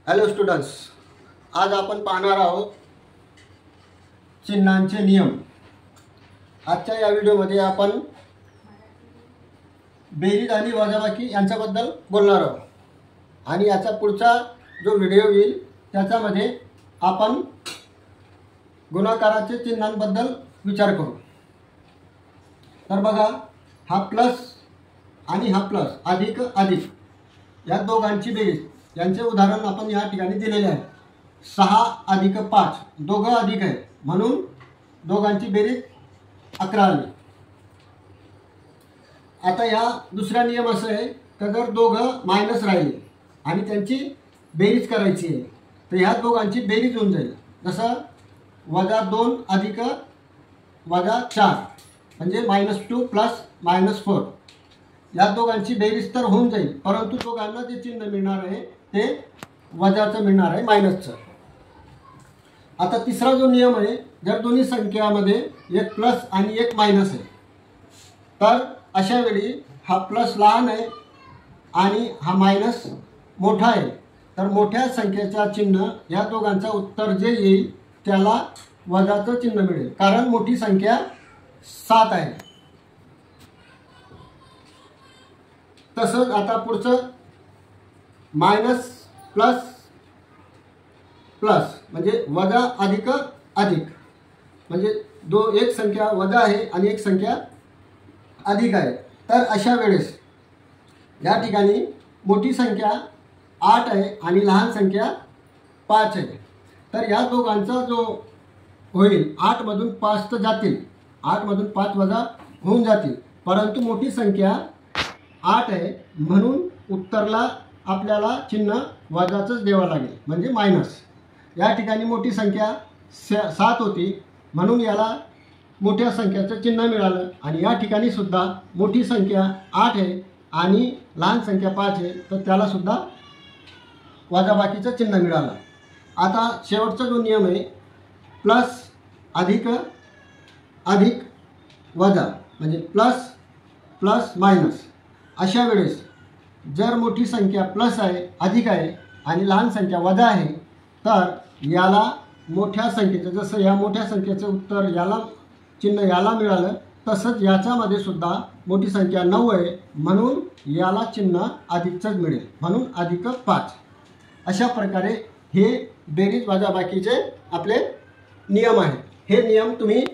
Hello students, आज आपण पाहणार आहोत चिन्हांचे नियम। आजच्या या व्हिडिओमध्ये आपण बेरीज आणि वजाबाकी यांच्याबद्दल बोलणार आहोत आणि याचा पुढचा जो व्हिडिओ येईल त्याच्यामध्ये आपण गुणाकाराचे चिन्हांबद्दल विचार करू। तर बघा, हा प्लस आणि हा प्लस अधिक अधिक या दोघांची बेरीज यांचे उदाहरण आपण या ठिकाणी दिलेले आहे। 6 अधिक 5 दोघं अधिक आहे म्हणून दोघांची बेरीज 11 आली। आता या दुसरा नियम असा आहे की जर दोघं मायनस राहिले आणि त्यांची बेरीज करायची आहे तर ह्या दोघांची बेरीज होऊन जाईल। जसं -2 अधिक -4 म्हणजे -2 प्लस -4 या दोघांची बेरीज तर होऊन जाईल, परंतु दोघांना जे चिन्ह मिळणार आहे ते वजाचं मिळणार आहे, मायनसचं। आता तिसरा जो नियम आहे, जर दोन्ही संख्यामध्ये एक प्लस आणि एक मायनस आहे तर अशा वेळी हा प्लस लहान आहे आणि हा मायनस मोठा आहे तर मोठ्या संख्येचा चिन्ह या दोघांचा उत्तर जे येईल त्याला वजाचं चिन्ह मिळेल, कारण मोठी संख्या 7 आहे। तसंच आता पुढचं मायनस प्लस प्लस म्हणजे वजा अधिक अधिक म्हणजे एक संख्या वजा आहे आणि एक संख्या अधिक आहे। तर अशा वेळेस या ठिकाणी मोठी संख्या 8 आहे आणि लहान संख्या 5 आहे। तर या दोघांचा जो होईल 8 मधून 5 तर जातील, 8 मधून 5 वजा होऊन जातील, परंतु मोठी संख्या 8 आहे म्हणून उत्तरला आपल्याला चिन्ह वजाचंच द्यावं लागेल, म्हणजे मायनस। या ठिकाणी मोठी संख्या 7 होती म्हणून याला मोठ्या संख्याचं चिन्ह मिळालं आणि या ठिकाणी सुद्धा मोठी संख्या 8 आहे आणि लहान संख्या 5 आहे तर त्याला सुद्धा वजाबाकीचं चिन्ह मिळालं। आता शेवटचा जो नियम आहे, प्लस अधिक अधिक वजा म्हणजे प्लस प्लस मायनस। अशा वेळेस जर मोठी संख्या प्लस आहे अधिक आहे आणि लहान संख्या वजा आहे तर याला मोठ्या संख्येचं, जसं या मोठ्या संख्येचं उत्तर याला चिन्ह याला मिळालं तसंच याच्यामध्ये सुद्धा मोठी संख्या 9 आहे म्हणून याला चिन्ह अधिकचंच मिळेल, म्हणून अधिक 5। अशा प्रकारे हे बेरीज वजाबाकीचे आपले नियम आहेत। हे नियम तुम्ही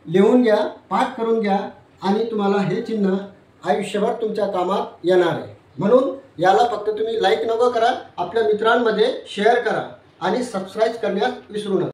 लिहून घ्या, पाठ करून घ्या आणि तुम्हाला हे चिन्ह आयुष्यभर तुमच्या कामात येणार आहे। म्हणून याला फक्त तुम्ही लाईक नको करा, आपल्या मित्रांमध्ये शेअर करा आणि सबस्क्राईब करण्यास विसरू नका।